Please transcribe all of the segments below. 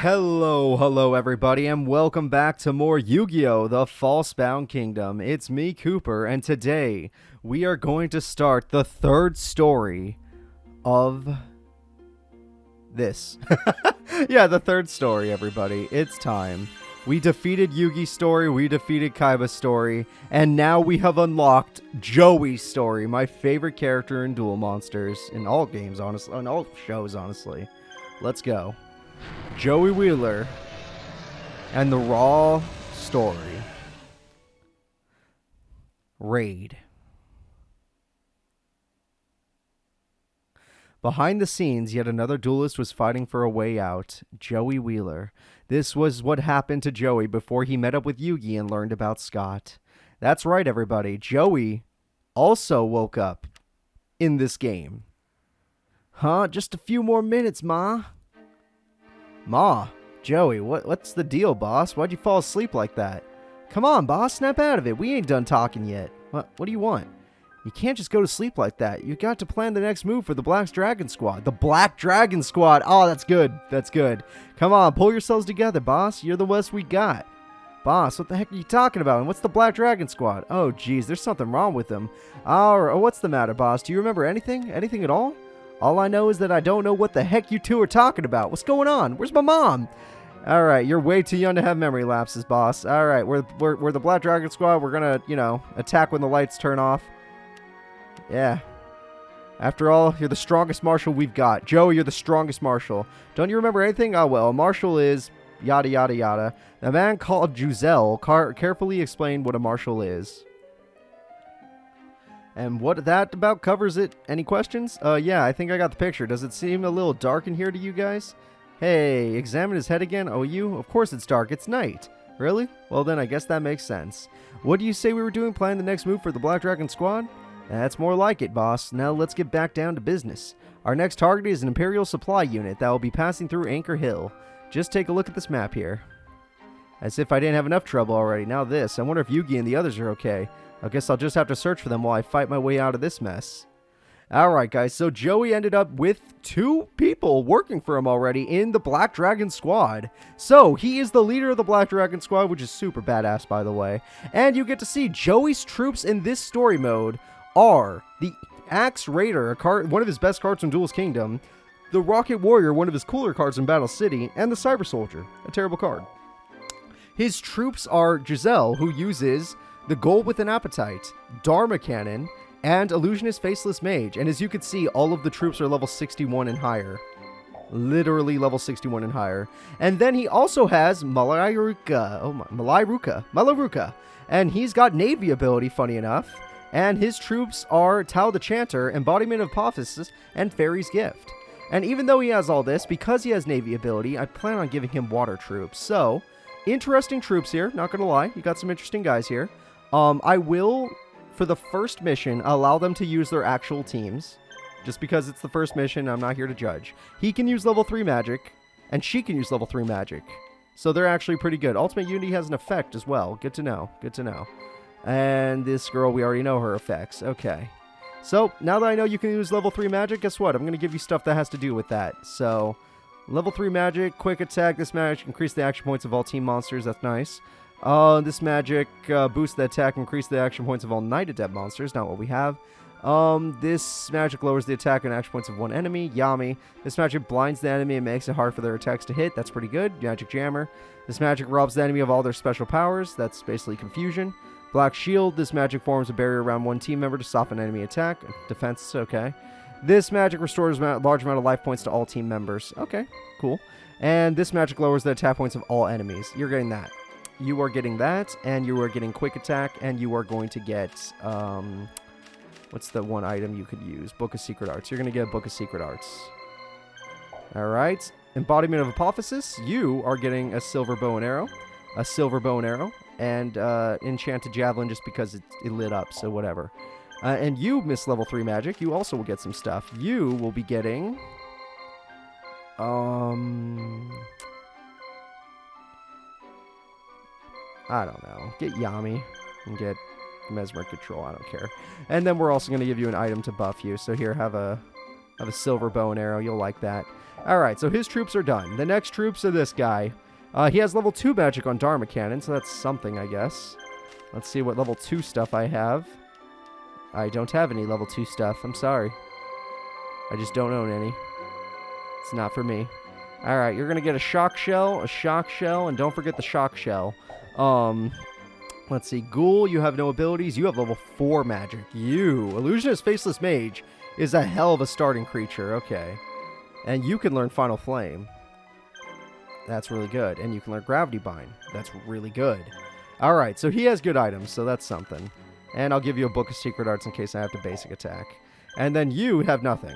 Hello everybody, and welcome back to more Yu-Gi-Oh! The Falsebound Kingdom. It's me, Cooper, and today we are going to start the third story of this. Yeah, the third story, everybody. It's time. We defeated Yugi's story, we defeated Kaiba's story, and now we have unlocked Joey's story, my favorite character in Duel Monsters, in all games, honestly, in all shows, honestly. Let's go. Joey Wheeler and the Raw story. Raid. Behind the scenes, yet another duelist was fighting for a way out. Joey Wheeler. This was what happened to Joey before he met up with Yugi and learned about Scott. That's right, everybody. Joey also woke up in this game. Huh? Just a few more minutes, Ma. Ma, Joey, what's the deal, boss? Why'd you fall asleep like that? Come on, boss, snap out of it. We ain't done talking yet. What do you want? You can't just go to sleep like that. You got to plan the next move for the Black Dragon Squad. The Black Dragon Squad. Oh, that's good. That's good. Come on, pull yourselves together, boss. You're the best we got. Boss, what the heck are you talking about? And what's the Black Dragon Squad? Oh, geez, there's something wrong with them. Oh, what's the matter, boss? Do you remember anything? Anything at all? All I know is that I don't know what the heck you two are talking about. What's going on? Where's my mom? All right, you're way too young to have memory lapses, boss. All right, we're the Black Dragon Squad. We're gonna, attack when the lights turn off. Yeah. After all, you're the strongest marshal we've got. Joey, you're the strongest marshal. Don't you remember anything? Oh, well, a marshal is yada, yada, yada. A man called Giselle carefully explained what a marshal is. And what that about covers it. Any questions? Yeah, I think I got the picture. Does it seem a little dark in here to you guys? Hey, examine his head again. Oh, you? Of course it's dark. It's night. Really? Well, then I guess that makes sense. What do you say we were doing? Planning the next move for the Black Dragon Squad? That's more like it, boss. Now let's get back down to business. Our next target is an Imperial supply unit that will be passing through Anchor Hill. Just take a look at this map here. As if I didn't have enough trouble already. Now this. I wonder if Yugi and the others are okay. I guess I'll just have to search for them while I fight my way out of this mess. Alright, guys, so Joey ended up with 2 people working for him already in the Black Dragon Squad. So, he is the leader of the Black Dragon Squad, which is super badass, by the way. And you get to see Joey's troops in this story mode are the Axe Raider, one of his best cards from Duel's Kingdom, the Rocket Warrior, one of his cooler cards in Battle City, and the Cyber Soldier, a terrible card. His troops are Giselle, who uses the Gold with an Appetite, Dharma Cannon, and Illusionist Faceless Mage. And as you can see, all of the troops are level 61 and higher. Literally level 61 and higher. And then he also has Malaruka. And he's got Navy ability, funny enough. And his troops are Tao the Chanter, Embodiment of Apotheosis, and Fairy's Gift. And even though he has all this, because he has Navy ability, I plan on giving him water troops. So, interesting troops here, not gonna lie. You got some interesting guys here. I will, for the first mission, allow them to use their actual teams. Just because it's the first mission, I'm not here to judge. He can use level 3 magic, and she can use level 3 magic. So they're actually pretty good. Ultimate Unity has an effect as well. Good to know. Good to know. And this girl, we already know her effects. Okay. So, now that I know you can use level 3 magic, guess what? I'm going to give you stuff that has to do with that. So, level 3 magic, quick attack. This magic increase the action points of all team monsters. That's nice. This magic boosts the attack, increase the action points of all Night Adept monsters. Not what we have. This magic lowers the attack and action points of one enemy. Yami. This magic blinds the enemy and makes it hard for their attacks to hit. That's pretty good. Magic Jammer. This magic robs the enemy of all their special powers. That's basically confusion. Black Shield. This magic forms a barrier around one team member to stop an enemy attack. Defense. Okay. This magic restores a large amount of life points to all team members. Okay. Cool. And this magic lowers the attack points of all enemies. You're getting that. You are getting that, and you are getting quick attack, and you are going to get, what's the one item you could use? Book of Secret Arts. You're going to get a Book of Secret Arts. Alright. Embodiment of Apotheosis. You are getting a silver bow and arrow. A silver bow and arrow. And, Enchanted Javelin just because it lit up, so whatever. And you, Miss Level 3 Magic, you also will get some stuff. You will be getting, I don't know. Get Yami and get Mesmeric Control. I don't care. And then we're also going to give you an item to buff you. So here, have a silver bow and arrow. You'll like that. Alright, so his troops are done. The next troops are this guy. He has level 2 magic on Dharma Cannon, so that's something, I guess. Let's see what level 2 stuff I have. I don't have any level 2 stuff. I'm sorry. I just don't own any. It's not for me. Alright, you're going to get a shock shell, and don't forget the shock shell. Let's see. Ghoul, you have no abilities. You have level 4 magic. Illusionist Faceless Mage is a hell of a starting creature. Okay. And you can learn Final Flame. That's really good. And you can learn Gravity Bind. That's really good. Alright, so he has good items, so that's something. And I'll give you a Book of Secret Arts in case I have to basic attack. And then you have nothing.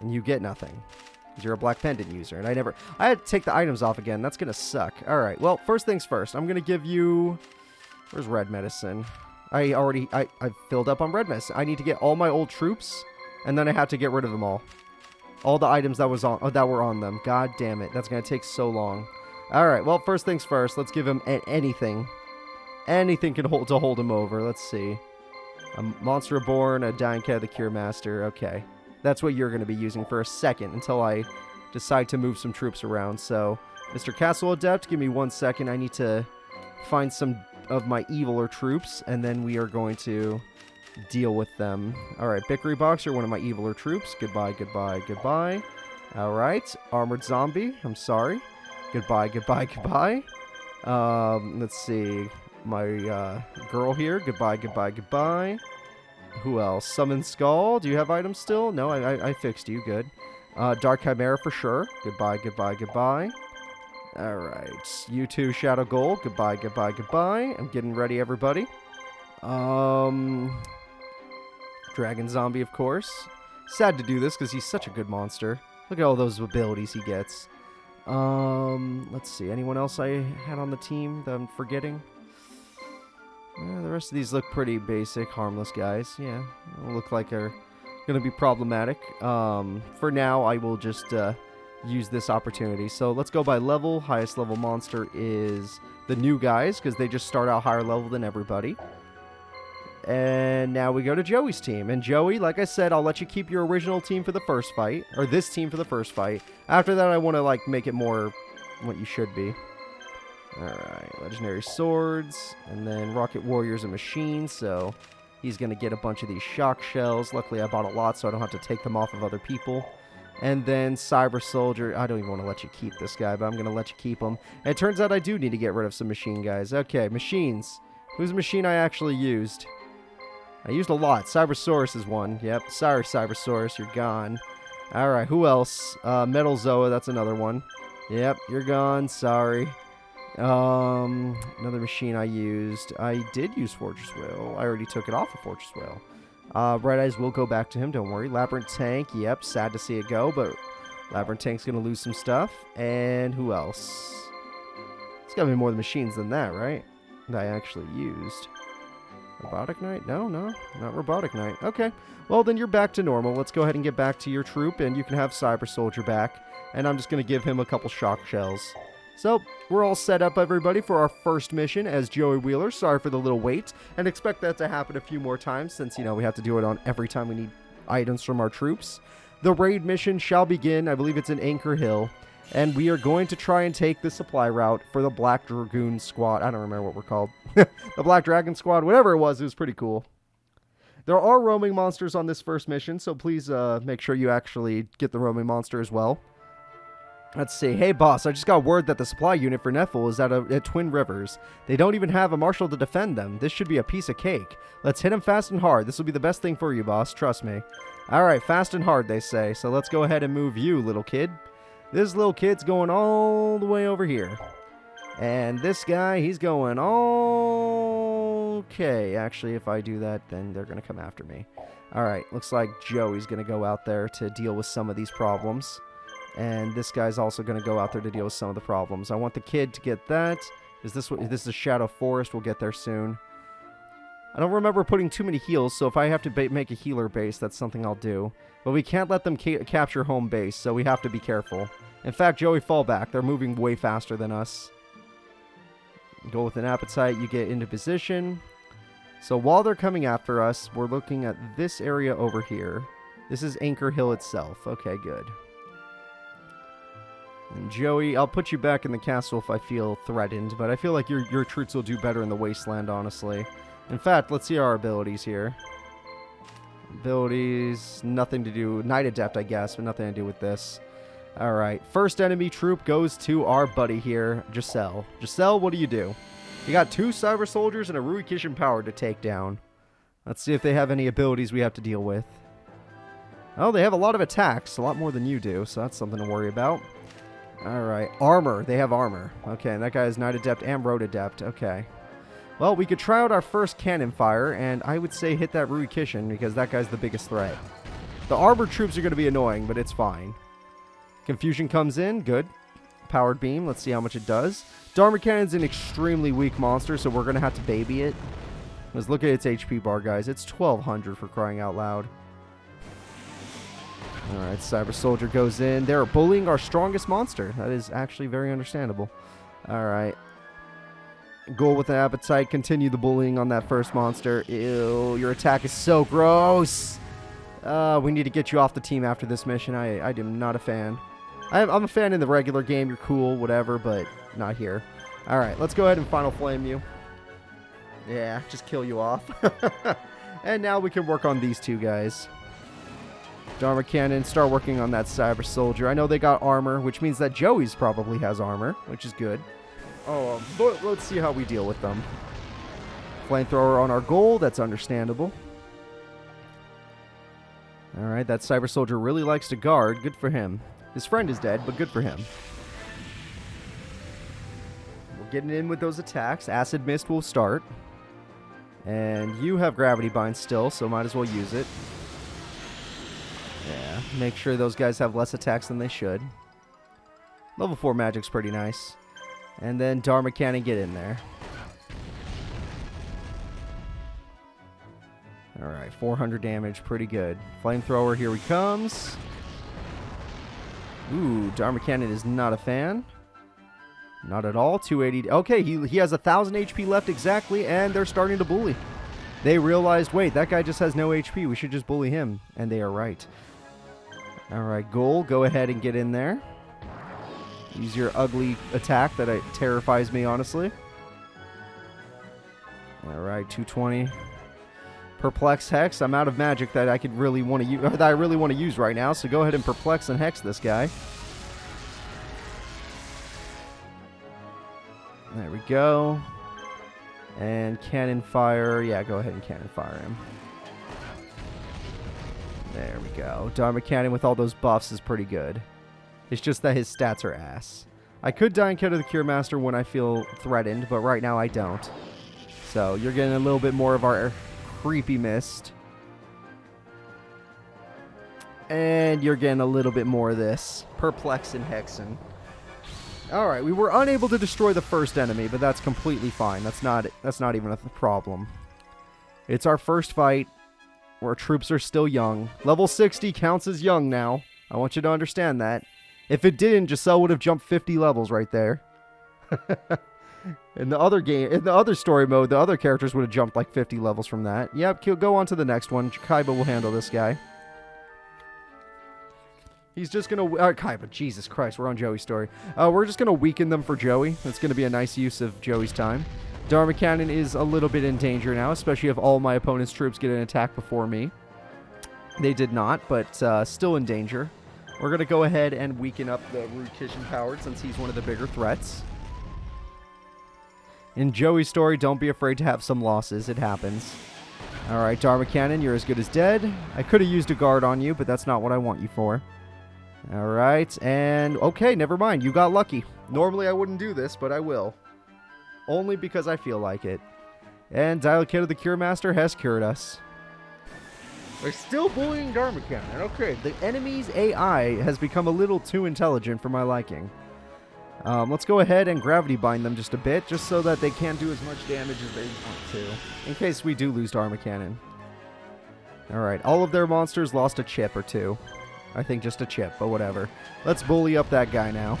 And you get nothing. Because you're a Black Pendant user. And I had to take the items off again. That's going to suck. Alright, well, first things first. I'm going to give you... Where's red medicine? I filled up on red medicine. I need to get all my old troops, and then I have to get rid of them all. All the items that were on them. God damn it. That's going to take so long. Alright, well, first things first. Let's give him anything. Anything can hold him over. Let's see. A Monster Reborn, a Dying Cat, the Cure Master. Okay. That's what you're going to be using for a second until I decide to move some troops around. So, Mr. Castle Adept, give me 1 second. I need to find some of my eviler troops, and then we are going to deal with them. Alright, Bickery Boxer, one of my eviler troops. Goodbye, goodbye, goodbye. Alright, Armored Zombie, I'm sorry. Goodbye, goodbye, goodbye. Let's see. My girl here. Goodbye, goodbye, goodbye. Who else? Summon Skull. Do you have items still? No, I fixed you. Good. Dark Chimera for sure. Goodbye, goodbye, goodbye. Alright. You too, Shadow Gold. Goodbye, goodbye, goodbye. I'm getting ready, everybody. Dragon Zombie, of course. Sad to do this because he's such a good monster. Look at all those abilities he gets. Let's see. Anyone else I had on the team that I'm forgetting? Yeah, the rest of these look pretty basic, harmless guys. Yeah, look like they're going to be problematic. For now, I will just use this opportunity. So let's go by level. Highest level monster is the new guys because they just start out higher level than everybody. And now we go to Joey's team. And Joey, like I said, I'll let you keep your original team for the first fight, or this team for the first fight. After that, I want to make it more what you should be. Alright, Legendary Swords, and then Rocket Warrior's a machine, so he's going to get a bunch of these shock shells. Luckily, I bought a lot, so I don't have to take them off of other people. And then Cyber Soldier, I don't even want to let you keep this guy, but I'm going to let you keep him. And it turns out I do need to get rid of some machine guys. Okay, machines. Who's the machine I actually used? I used a lot. Cybersaurus is one. Yep, sorry, Cybersaurus, you're gone. Alright, who else? Metal Zoa, that's another one. Yep, you're gone, sorry. Another machine I used. I did use Fortress Whale. I already took it off of Fortress Whale. Bright Eyes will go back to him, don't worry. Labyrinth Tank, yep, sad to see it go, but Labyrinth Tank's gonna lose some stuff. And who else? It's gotta be more machines than that, right? That I actually used. Robotic Knight? No, not Robotic Knight. Okay, well then you're back to normal. Let's go ahead and get back to your troop, and you can have Cyber Soldier back. And I'm just gonna give him a couple shock shells. So, we're all set up, everybody, for our first mission as Joey Wheeler. Sorry for the little wait, and expect that to happen a few more times since, you know, we have to do it on every time we need items from our troops. The raid mission shall begin. I believe it's in Anchor Hill, and we are going to try and take the supply route for the Black Dragoon Squad. I don't remember what we're called. The Black Dragon Squad, whatever it was pretty cool. There are roaming monsters on this first mission, so please make sure you actually get the roaming monster as well. Let's see. Hey, boss, I just got word that the supply unit for Nephil is at Twin Rivers. They don't even have a marshal to defend them. This should be a piece of cake. Let's hit them fast and hard. This will be the best thing for you, boss. Trust me. Alright, fast and hard, they say. So let's go ahead and move you, little kid. This little kid's going all the way over here. And this guy, he's going all... Okay, actually, if I do that, then they're going to come after me. Alright, looks like Joey's going to go out there to deal with some of these problems. And this guy's also going to go out there to deal with some of the problems. I want the kid to get that. This is a Shadow Forest. We'll get there soon. I don't remember putting too many heals, so if I have to make a healer base, that's something I'll do. But we can't let them capture home base, so we have to be careful. In fact, Joey, fall back. They're moving way faster than us. Go with an appetite. You get into position. So while they're coming after us, we're looking at this area over here. This is Anchor Hill itself. Okay, good. And Joey, I'll put you back in the castle if I feel threatened, but I feel like your troops will do better in the wasteland, honestly. In fact, let's see our abilities here. Abilities, nothing to do. Knight Adept, I guess, but nothing to do with this. Alright, first enemy troop goes to our buddy here, Giselle. Giselle, what do? You got 2 Cyber Soldiers and a Ruikishin Power to take down. Let's see if they have any abilities we have to deal with. Oh, they have a lot of attacks, a lot more than you do, so that's something to worry about. Alright, armor. They have armor. Okay, and that guy is Knight Adept and Road Adept. Okay. Well, we could try out our first cannon fire, and I would say hit that Ruikishin, because that guy's the biggest threat. The armored troops are going to be annoying, but it's fine. Confusion comes in. Good. Powered beam. Let's see how much it does. Dharma Cannon's an extremely weak monster, so we're going to have to baby it. Let's look at its HP bar, guys. It's 1200 for crying out loud. Alright, Cyber Soldier goes in. They're bullying our strongest monster. That is actually very understandable. Alright. Ghoul with an appetite. Continue the bullying on that first monster. Ew, your attack is so gross. We need to get you off the team after this mission. I am not a fan. I'm a fan in the regular game. You're cool, whatever, but not here. Alright, let's go ahead and Final Flame you. Yeah, just kill you off. And now we can work on these 2 guys. Dharma Cannon, start working on that Cyber Soldier. I know they got armor, which means that Joey's probably has armor, which is good. Oh, but let's see how we deal with them. Flamethrower on our Ghoul, that's understandable. Alright, that Cyber Soldier really likes to guard. Good for him. His friend is dead, but good for him. We're getting in with those attacks. Acid Mist will start. And you have Gravity Bind still, so might as well use it. Yeah, make sure those guys have less attacks than they should. Level 4 magic's pretty nice. And then Dharma Cannon, get in there. Alright, 400 damage, pretty good. Flamethrower, here he comes. Ooh, Dharma Cannon is not a fan. Not at all. 280. Okay, he has 1,000 HP left exactly, and they're starting to bully. They realized, wait, that guy just has no HP. We should just bully him. And they are right. Alright, Ghoul, go ahead and get in there. Use your ugly attack that terrifies me, honestly. Alright, 220. Perplex Hex. I'm out of magic that I could really want to use, that I really want to use right now, so go ahead and Perplex and Hex this guy. There we go. And Cannon Fire. Yeah, go ahead and Cannon Fire him. There we go. Dharma Cannon with all those buffs is pretty good. It's just that his stats are ass. I could die and Yugioh the Cure Master when I feel threatened, but right now I don't. So you're getting a little bit more of our creepy mist. And you're getting a little bit more of this. Perplex and Hexen. Alright, we were unable to destroy the first enemy, but that's completely fine. That's not even a problem. It's our first fight. Our troops are still young. Level 60 counts as young now. I want you to understand that. If it didn't, Giselle would have jumped 50 levels right there. In the other game, in the other story mode, the other characters would have jumped like 50 levels from that. Yep, go on to the next one. Kaiba will handle this guy. He's just going to... Kaiba, Jesus Christ, we're on Joey's story. We're just going to weaken them for Joey. That's going to be a nice use of Joey's time. Dharma Cannon is a little bit in danger now, especially if all my opponent's troops get an attack before me. They did not, but still in danger. We're going to go ahead and weaken up the Ruikishin Powered since he's one of the bigger threats. In Joey's story, don't be afraid to have some losses. It happens. Alright, Dharma Cannon, you're as good as dead. I could have used a guard on you, but that's not what I want you for. Alright, and okay, never mind. You got lucky. Normally I wouldn't do this, but I will. Only because I feel like it. And Yugioh the Cure Master has cured us. They're still bullying Dharma Cannon. Okay, the enemy's AI has become a little too intelligent for my liking. Let's go ahead and Gravity Bind them just a bit, just so that they can't do as much damage as they want to, in case we do lose Dharma Cannon. Alright, all of their monsters lost a chip or two. I think just a chip, but whatever. Let's bully up that guy now.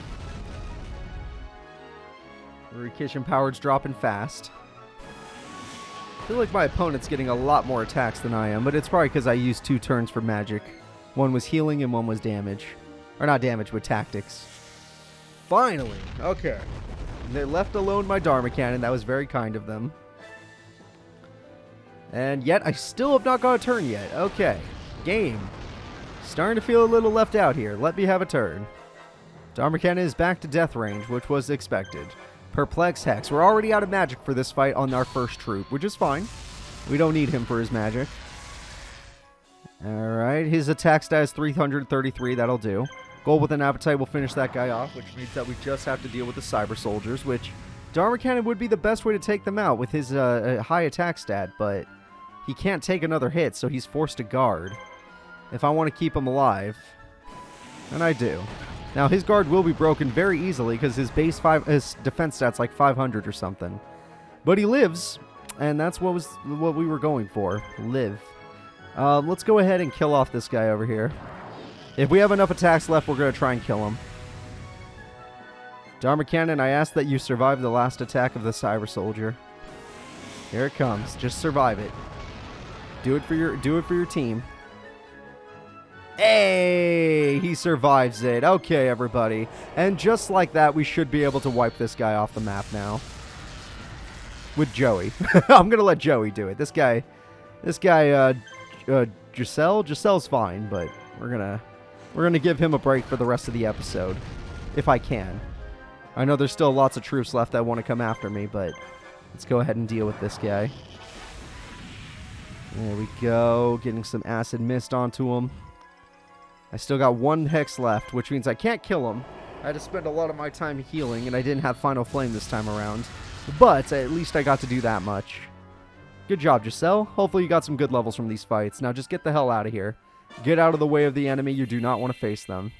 Ruikishin Powered's dropping fast. I feel like my opponent's getting a lot more attacks than I am, but it's probably because I used 2 turns for magic. One was healing and one was damage. Or not damage, but tactics. Finally. Okay. They left alone my Dharma Cannon. That was very kind of them. And yet, I still have not got a turn yet. Okay. Game. Starting to feel a little left out here. Let me have a turn. Dharma Cannon is back to death range, which was expected. Perplex Hex. We're already out of magic for this fight on our first troop, which is fine. We don't need him for his magic. Alright, his attack stat is 333. That'll do. Goal with an Appetite will finish that guy off, which means that we just have to deal with the Cyber Soldiers, which Dharma Cannon would be the best way to take them out with his high attack stat, but he can't take another hit, so he's forced to guard if I want to keep him alive. And I do. Now, his guard will be broken very easily because his his defense stat's like 500 or something. But he lives, and that's what we were going for. Live. Let's go ahead and kill off this guy over here. If we have enough attacks left, we're going to try and kill him. Dharma Cannon, I ask that you survive the last attack of the Cyber Soldier. Here it comes. Just survive it. Do it for your team. Hey, he survives it. Okay, everybody. And just like that, we should be able to wipe this guy off the map now. With Joey. I'm going to let Joey do it. This guy, Giselle's fine, but we're going to give him a break for the rest of the episode. If I can. I know there's still lots of troops left that want to come after me, but let's go ahead and deal with this guy. There we go. Getting some acid mist onto him. I still got one hex left, which means I can't kill him. I had to spend a lot of my time healing, and I didn't have Final Flame this time around. But at least I got to do that much. Good job, Giselle. Hopefully you got some good levels from these fights. Now just get the hell out of here. Get out of the way of the enemy. You do not want to face them.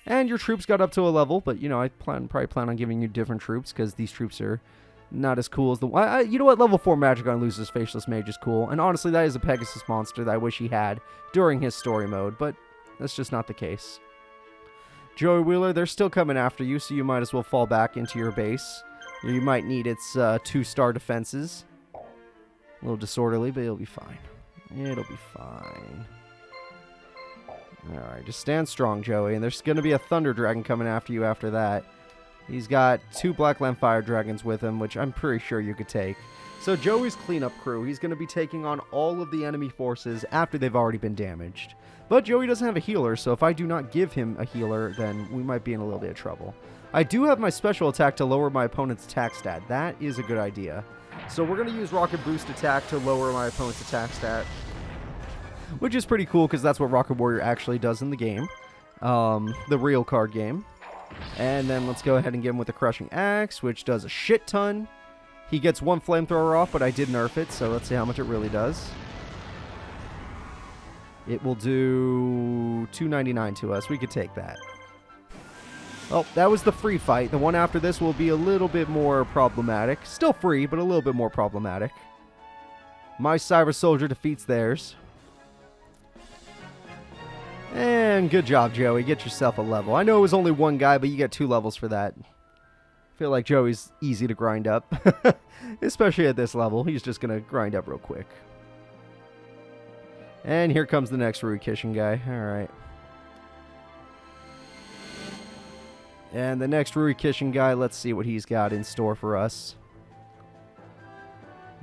And your troops got up to a level, but, you know, I probably plan on giving you different troops, because these troops are not as cool as the... you know what? Level 4 Magic on Luce's Faceless Mage is cool. And honestly, that is a Pegasus monster that I wish he had during his story mode, but that's just not the case. Joey Wheeler, they're still coming after you, so you might as well fall back into your base. You might need its 2-star defenses. A little disorderly, but it'll be fine. It'll be fine. Alright, just stand strong, Joey. And there's going to be a Thunder Dragon coming after you after that. He's got 2 Blackland Fire Dragons with him, which I'm pretty sure you could take. So Joey's cleanup crew, he's going to be taking on all of the enemy forces after they've already been damaged. But Joey doesn't have a healer, so if I do not give him a healer, then we might be in a little bit of trouble. I do have my special attack to lower my opponent's attack stat. That is a good idea. So we're going to use Rocket Boost attack to lower my opponent's attack stat. Which is pretty cool, because that's what Rocket Warrior actually does in the game. The real card game. And then let's go ahead and get him with the Crushing Axe, which does a shit ton. He gets 1 flamethrower off, but I did nerf it, so let's see how much it really does. It will do 299 to us. We could take that. Well, that was the free fight. The one after this will be a little bit more problematic. Still free, but a little bit more problematic. My Cyber Soldier defeats theirs. And good job, Joey. Get yourself a level. I know it was only one guy, but you get 2 levels for that. I feel like Joey's easy to grind up. Especially at this level. He's just going to grind up real quick. And here comes the next Rurikishin guy. Alright. And the next Rurikishin guy, let's see what he's got in store for us.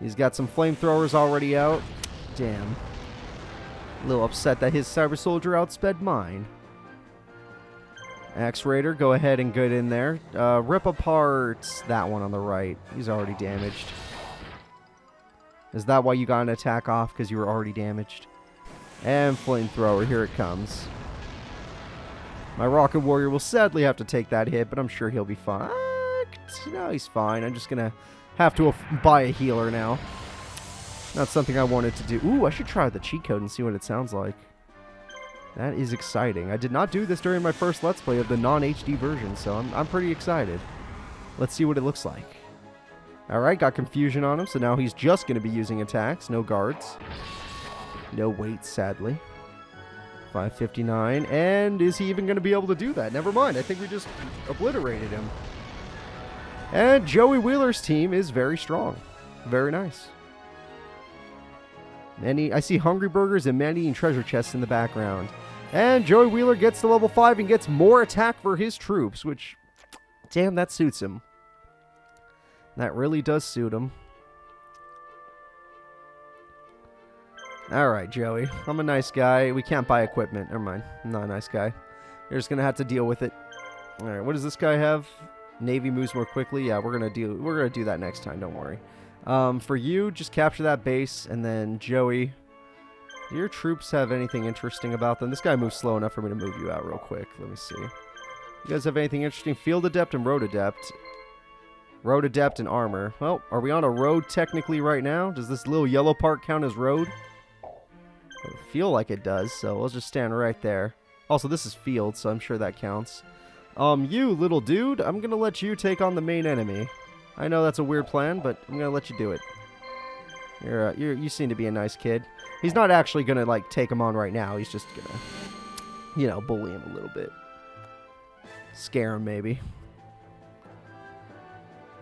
He's got some flamethrowers already out. Damn. A little upset that his Cyber Soldier outsped mine. Axe Raider, go ahead and get in there. Rip apart that one on the right. He's already damaged. Is that why you got an attack off? Because you were already damaged? And Flamethrower, here it comes. My Rocket Warrior will sadly have to take that hit, but I'm sure he'll be fine. No, he's fine. I'm just going to have to buy a healer now. Not something I wanted to do. Ooh, I should try the cheat code and see what it sounds like. That is exciting. I did not do this during my first Let's Play of the non-HD version, so I'm pretty excited. Let's see what it looks like. Alright, got confusion on him, so now he's just going to be using attacks, no guards. No weights, sadly. 559, and is he even going to be able to do that? Never mind, I think we just obliterated him. And Joey Wheeler's team is very strong. Very nice. I see Hungry Burgers and man-eating treasure chests in the background. And Joey Wheeler gets to level 5 and gets more attack for his troops, which Damn, that suits him. That really does suit him. Alright, Joey. I'm a nice guy. We can't buy equipment. Never mind. I'm not a nice guy. You're just gonna have to deal with it. Alright, what does this guy have? Navy moves more quickly. Yeah, we're gonna do that next time, don't worry. For you, just capture that base, and then Joey, do your troops have anything interesting about them? This guy moves slow enough for me to move you out real quick. Let me see. You guys have anything interesting? Field Adept and Road Adept. Road Adept and Armor. Well, are we on a road technically right now? Does this little yellow part count as road? I feel like it does, so let's just stand right there. Also, this is field, so I'm sure that counts. You, little dude, I'm gonna let you take on the main enemy. I know that's a weird plan, but I'm gonna let you do it. You seem to be a nice kid. He's not actually gonna, like, take him on right now. He's just gonna, you know, bully him a little bit. Scare him, maybe.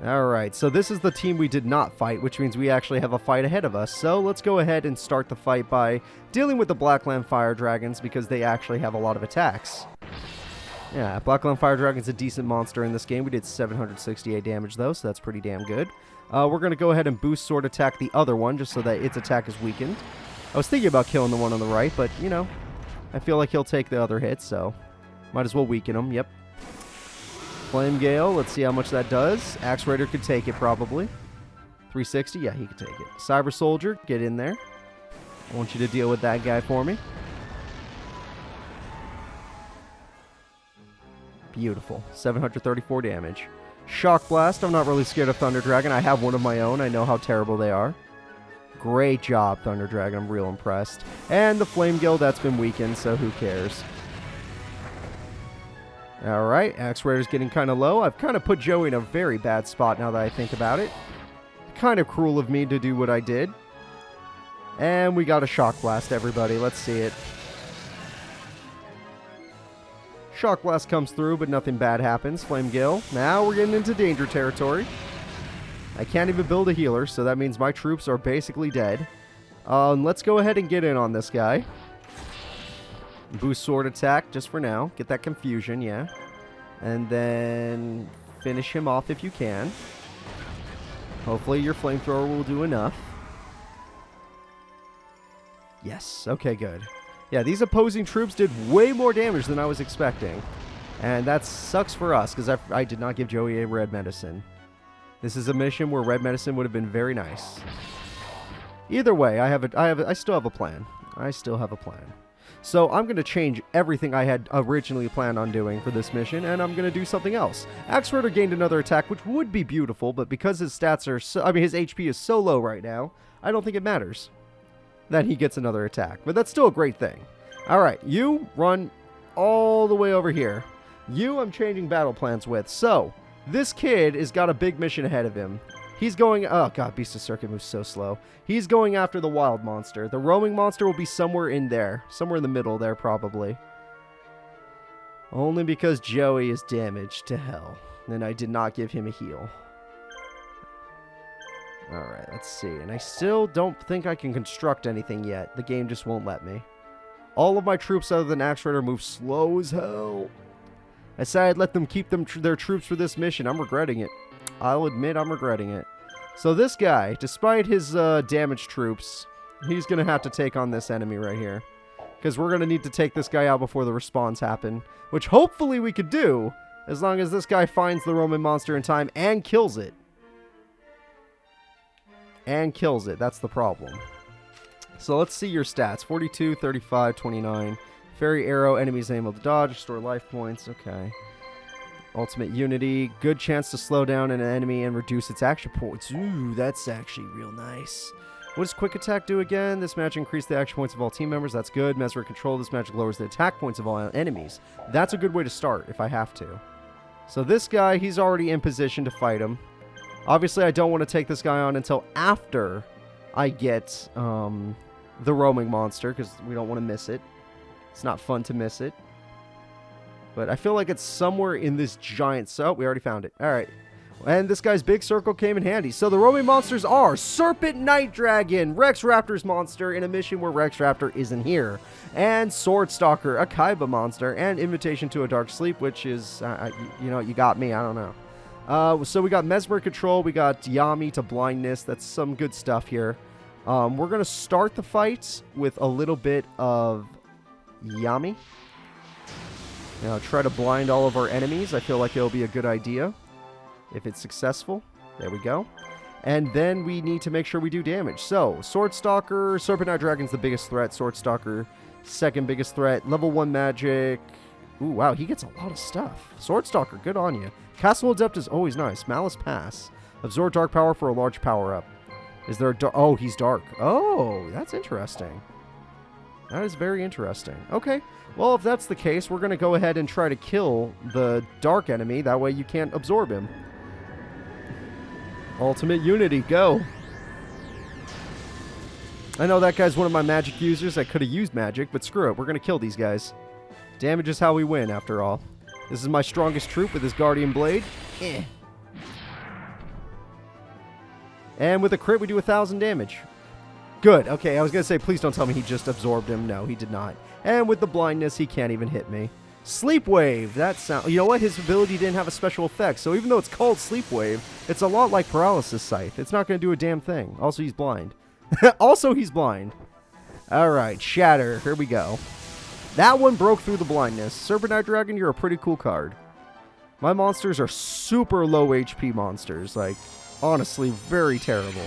Alright, so this is the team we did not fight, which means we actually have a fight ahead of us. So let's go ahead and start the fight by dealing with the Blackland Fire Dragons, because they actually have a lot of attacks. Yeah, Blackland Fire Dragon's a decent monster in this game. We did 768 damage, though, so that's pretty damn good. We're going to go ahead and boost Sword Attack the other one, just so that its attack is weakened. I was thinking about killing the one on the right, but, you know, I feel like he'll take the other hit, so might as well weaken him. Yep. Flame Gale, let's see how much that does. Axe Raider could take it, probably. 360, yeah, he could take it. Cyber Soldier, get in there. I want you to deal with that guy for me. Beautiful. 734 damage. Shock Blast, I'm not really scared of Thunder Dragon. I have one of my own. I know how terrible they are. Great job, Thunder Dragon. I'm real impressed. And the Flame Gale, that's been weakened, so who cares? Alright, Axe Raider's getting kind of low. I've kind of put Joey in a very bad spot now that I think about it. Kind of cruel of me to do what I did. And we got a Shock Blast, everybody. Let's see it. Shock Blast comes through, but nothing bad happens. Flame Gale. Now we're getting into danger territory. I can't even build a healer, so that means my troops are basically dead. Let's go ahead and get in on this guy. Boost Sword Attack just for now. Get that confusion, yeah. And then finish him off if you can. Hopefully your flamethrower will do enough. Yes, okay, good. Yeah, these opposing troops did way more damage than I was expecting. And that sucks for us, because I did not give Joey a red medicine. This is a mission where red medicine would have been very nice. Either way, I still have a plan. I still have a plan. So I'm going to change everything I had originally planned on doing for this mission, and I'm going to do something else. Axe Raider gained another attack, which would be beautiful, but because his stats are so, his HP is so low right now, I don't think it matters that he gets another attack. But that's still a great thing. Alright, you run all the way over here. You I'm changing battle plans with. So, this kid has got a big mission ahead of him. He's going... Oh, God, Beast of Circuit moves so slow. He's going after the wild monster. The roaming monster will be somewhere in there. Somewhere in the middle there, probably. Only because Joey is damaged to hell. And I did not give him a heal. Alright, let's see. And I still don't think I can construct anything yet. The game just won't let me. All of my troops other than Axe Raider move slow as hell. I said I'd let them keep their troops for this mission. I'm regretting it. I'll admit I'm regretting it. So this guy, despite his damaged troops, he's going to have to take on this enemy right here. Because we're going to need to take this guy out before the respawns happen. Which hopefully we could do, as long as this guy finds the Roman monster in time and kills it. And kills it. That's the problem. So let's see your stats. 42, 35, 29. Fairy Arrow, enemies able to dodge, restore life points. Okay. Ultimate Unity, good chance to slow down an enemy and reduce its action points. Ooh, that's actually real nice. What does Quick Attack do again? This magic increases the action points of all team members. That's good. Mesmeric Control, this magic lowers the attack points of all enemies. That's a good way to start if I have to. So this guy, he's already in position to fight him. Obviously, I don't want to take this guy on until after I get the roaming monster, because we don't want to miss it. It's not fun to miss it. But I feel like it's somewhere in this giant... So, we already found it. Alright. And this guy's big circle came in handy. So the roaming monsters are Serpent Night Dragon, Rex Raptor's monster in a mission where Rex Raptor isn't here, and Sword Stalker, a Kaiba monster, and Invitation to a Dark Sleep, which is, you know, you got me, I don't know. So we got Mesmer Control, we got Yami to Blindness. That's some good stuff here. We're going to start the fight with a little bit of Yami. You know, try to blind all of our enemies. I feel like it'll be a good idea. If it's successful, there we go. And then we need to make sure we do damage. So, Sword Stalker, Serpent Night Dragon's the biggest threat. Sword Stalker, second biggest threat. Level 1 magic. Ooh, wow, he gets a lot of stuff. Sword Stalker, good on you. Castle Adept is always nice. Malice Pass. Absorb Dark Power for a large power-up. Is there a oh, he's dark. Oh, that's interesting. That is very interesting. Okay, well, if that's the case, we're going to go ahead and try to kill the dark enemy. That way you can't absorb him. Ultimate Unity, go. I know that guy's one of my magic users. I could have used magic, but screw it. We're going to kill these guys. Damage is how we win, after all. This is my strongest troop with his Guardian Blade. And with a crit, we do 1,000 damage. Good. Okay, I was going to say, please don't tell me he just absorbed him. No, he did not. And with the blindness, he can't even hit me. Sleep Wave. That sound. You know what? His ability didn't have a special effect. So even though it's called Sleep Wave, it's a lot like Paralysis Scythe. It's not going to do a damn thing. Also, he's blind. Also, he's blind. All right, Shatter. Here we go. That one broke through the blindness. Serpent Night Dragon, you're a pretty cool card. My monsters are super low HP monsters. Like, honestly, very terrible.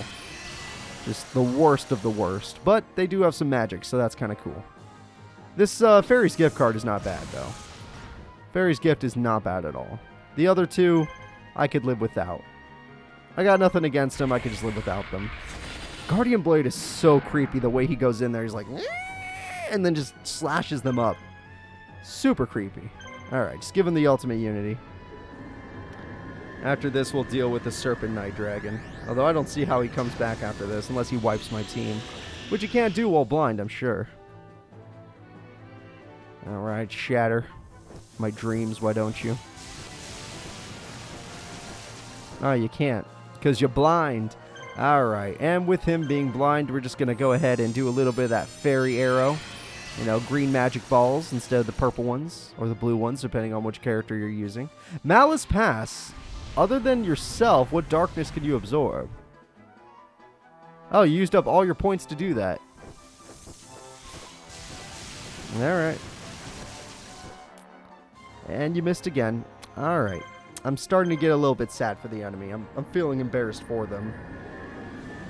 Just the worst of the worst. But they do have some magic, so that's kind of cool. This Fairy's Gift card is not bad, though. Fairy's Gift is not bad at all. The other two, I could live without. I got nothing against them. I could just live without them. Guardian Blade is so creepy. The way he goes in there, he's like, and then just slashes them up. Super creepy. Alright, just give him the ultimate unity. After this, we'll deal with the Serpent Night Dragon. Although I don't see how he comes back after this, unless he wipes my team. Which you can't do while blind, I'm sure. Alright, Shatter. My dreams, why don't you? Oh, you can't. Because you're blind. Alright, and with him being blind, we're just going to go ahead and do a little bit of that fairy arrow. You know, green magic balls instead of the purple ones. Or the blue ones, depending on which character you're using. Malice Pass. Other than yourself, what darkness can you absorb? Oh, you used up all your points to do that. Alright. And you missed again. Alright. I'm starting to get a little bit sad for the enemy. I'm feeling embarrassed for them.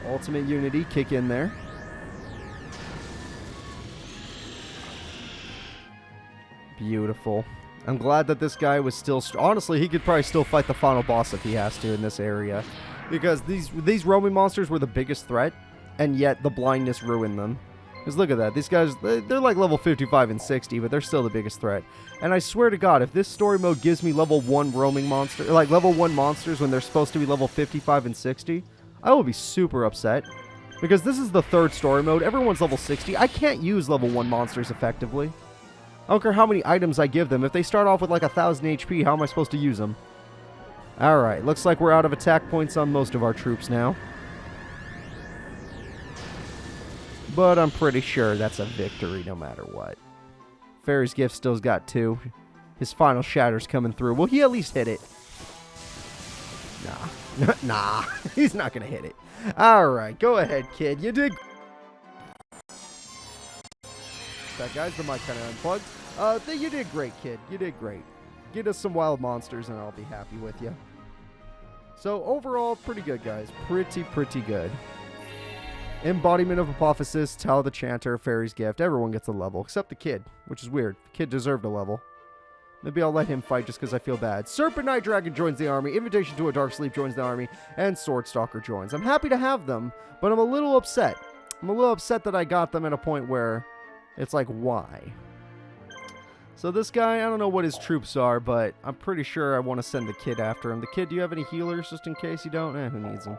Ultimate Unity, kick in there. Beautiful. I'm glad that this guy was still... Honestly, he could probably still fight the final boss if he has to in this area. Because these roaming monsters were the biggest threat, and yet the blindness ruined them. Because look at that. These guys, they're like level 55 and 60, but they're still the biggest threat. And I swear to God, if this story mode gives me level 1 roaming monster, like level 1 monsters when they're supposed to be level 55 and 60, I will be super upset. Because this is the third story mode. Everyone's level 60. I can't use level 1 monsters effectively. I don't care how many items I give them. If they start off with like 1,000 HP, how am I supposed to use them? Alright, looks like we're out of attack points on most of our troops now. But I'm pretty sure that's a victory no matter what. Fairy's Gift still's got 2. His final Shatter's coming through. Will he at least hit it? Nah. Nah. He's not going to hit it. Alright, go ahead, kid. You did... That guys, the mic kind of unplugged. You did great, kid. You did great. Get us some wild monsters and I'll be happy with you. So overall, pretty good, guys. Pretty good. Embodiment of Apophysis, Tao the Chanter, Fairy's Gift. Everyone gets a level, except the kid, which is weird. The kid deserved a level. Maybe I'll let him fight just because I feel bad. Serpent Night Dragon joins the army. Invitation to a Dark Sleep joins the army. And Sword Stalker joins. I'm happy to have them, but I'm a little upset. I'm a little upset that I got them at a point where it's like, why? So this guy, I don't know what his troops are, but I'm pretty sure I want to send the kid after him. The kid, do you have any healers just in case you don't? Who needs them?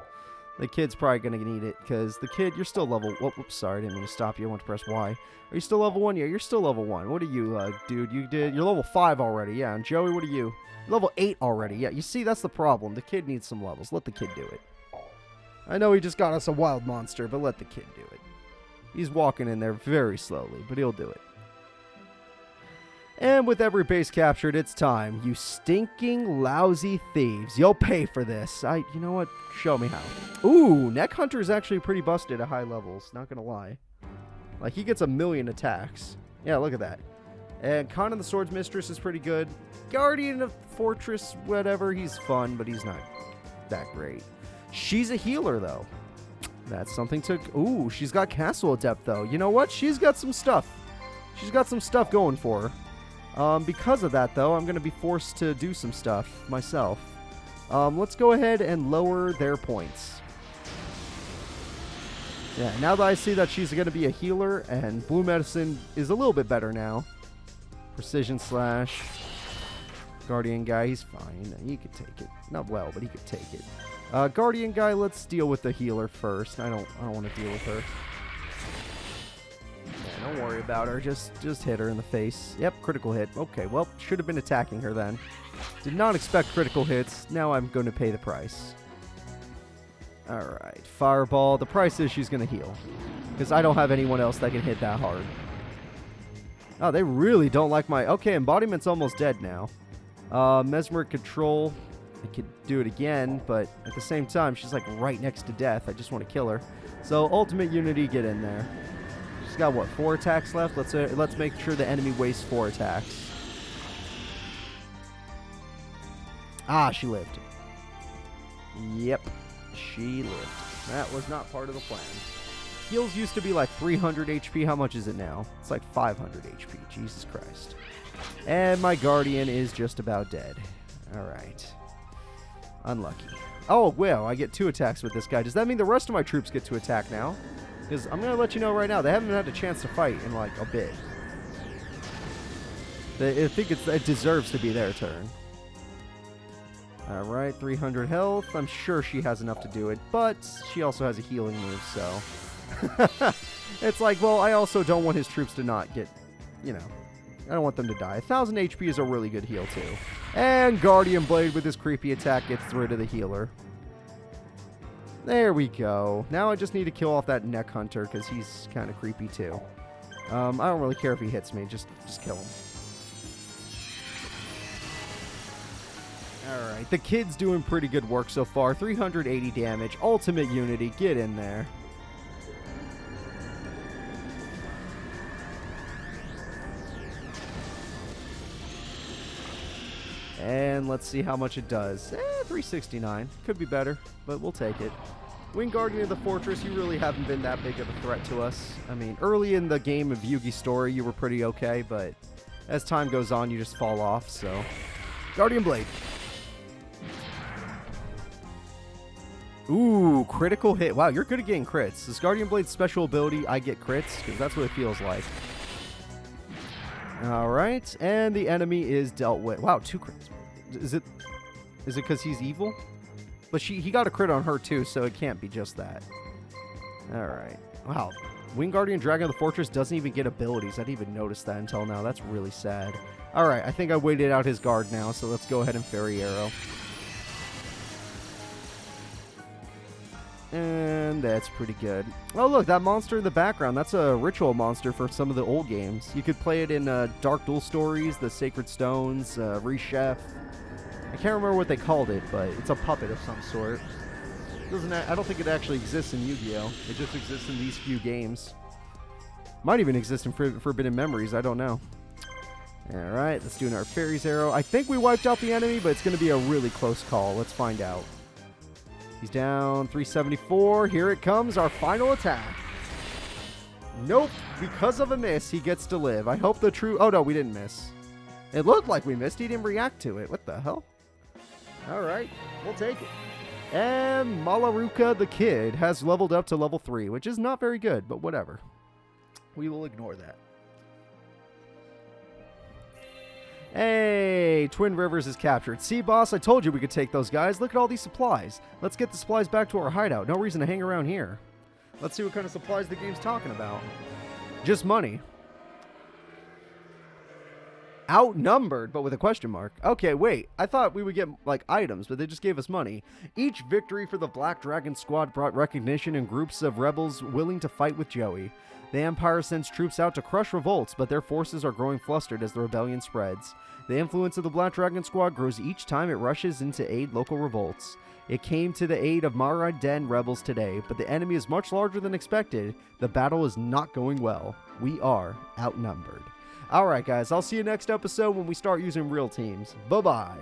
The kid's probably going to need it because the kid, you're still level... Whoops, sorry, I didn't mean to stop you. I want to press Y. Are you still level 1? Yeah, you're still level 1. What are you, dude? You're level 5 already. Yeah, and Joey, what are you? Level 8 already. Yeah, you see, that's the problem. The kid needs some levels. Let the kid do it. I know he just got us a wild monster, but let the kid do it. He's walking in there very slowly, but he'll do it. And with every base captured, it's time. You stinking, lousy thieves. You'll pay for this. You know what? Show me how. Ooh, Neck Hunter is actually pretty busted at high levels. Not gonna lie. Like, he gets 1,000,000 attacks. Yeah, look at that. And Conan the Swords Mistress is pretty good. Guardian of Fortress, whatever. He's fun, but he's not that great. She's a healer, though. That's something to... Ooh, she's got Castle Adept, though. You know what? She's got some stuff. She's got some stuff going for her. Because of that, though, I'm going to be forced to do some stuff myself. Let's go ahead and lower their points. Yeah, now that I see that she's going to be a healer, and Blue Medicine is a little bit better now. Precision Slash. Guardian guy, he's fine. He could take it. Not well, but he could take it. Guardian guy, let's deal with the healer first. I don't want to deal with her. Yeah, don't worry about her. Just hit her in the face. Yep, critical hit. Okay, well, should have been attacking her then. Did not expect critical hits. Now I'm going to pay the price. Alright, Fireball. The price is she's going to heal. Because I don't have anyone else that can hit that hard. Oh, they really don't like my... Okay, Embodiment's almost dead now. Mesmeric Control. I could do it again, but at the same time, she's like right next to death. I just want to kill her. So, Ultimate Unity, get in there. She's got, what, 4 attacks left? Let's make sure the enemy wastes 4 attacks. Ah, she lived. Yep, she lived. That was not part of the plan. Heals used to be like 300 HP. How much is it now? It's like 500 HP. Jesus Christ. And my Guardian is just about dead. Alright. Unlucky. Oh, well, I get 2 attacks with this guy. Does that mean the rest of my troops get to attack now? Because I'm going to let you know right now, they haven't had a chance to fight in like a bit. I think it deserves to be their turn. Alright, 300 health. I'm sure she has enough to do it, but she also has a healing move, so... It's like, well, I also don't want his troops to not get, you know... I don't want them to die. 1,000 HP is a really good heal, too. And Guardian Blade with his creepy attack gets rid of the healer. There we go. Now I just need to kill off that Neck Hunter, because he's kind of creepy, too. I don't really care if he hits me. Just kill him. Alright, the kid's doing pretty good work so far. 380 damage. Ultimate Unity, get in there. And let's see how much it does. 369. Could be better, but we'll take it. Wing Guardian of the Fortress, you really haven't been that big of a threat to us. I mean, early in the game of Yugi's story, you were pretty okay, but as time goes on, you just fall off, so... Guardian Blade. Ooh, critical hit. Wow, you're good at getting crits. This Guardian Blade's special ability, I get crits, because that's what it feels like. Alright, and the enemy is dealt with. Wow, 2 crits. Is it because he's evil? But he got a crit on her too, so it can't be just that. Alright. Wow. Wing Guardian Dragon of the Fortress doesn't even get abilities. I didn't even notice that until now. That's really sad. Alright, I think I waited out his guard now, so let's go ahead and Fairy Arrow. And that's pretty good. Oh, look, that monster in the background. That's a ritual monster for some of the old games. You could play it in Dark Duel Stories, the Sacred Stones, Rechef. I can't remember what they called it, but it's a puppet of some sort. I don't think it actually exists in Yu-Gi-Oh! It just exists in these few games. Might even exist in Forbidden Memories, I don't know. Alright, let's do our Fairy's Arrow. I think we wiped out the enemy, but it's going to be a really close call. Let's find out. He's down 374. Here it comes, our final attack. Nope. Because of a miss, he gets to live. I hope the true... Oh, no, we didn't miss. It looked like we missed. He didn't react to it. What the hell? All right. We'll take it. And Malaruka the Kid has leveled up to level 3, which is not very good, but whatever. We will ignore that. Hey, Twin Rivers is captured. See, boss, I told you we could take those guys. Look at all these supplies. Let's get the supplies back to our hideout. No reason to hang around here. Let's see what kind of supplies the game's talking about. Just money. Outnumbered, but with a question mark. Okay, wait. I thought we would get, like, items, but they just gave us money. Each victory for the Black Dragon Squad brought recognition and groups of rebels willing to fight with Joey. The Empire sends troops out to crush revolts, but their forces are growing flustered as the rebellion spreads. The influence of the Black Dragon Squad grows each time it rushes in to aid local revolts. It came to the aid of Mara Den rebels today, but the enemy is much larger than expected. The battle is not going well. We are outnumbered. Alright guys, I'll see you next episode when we start using real teams. Bye-bye.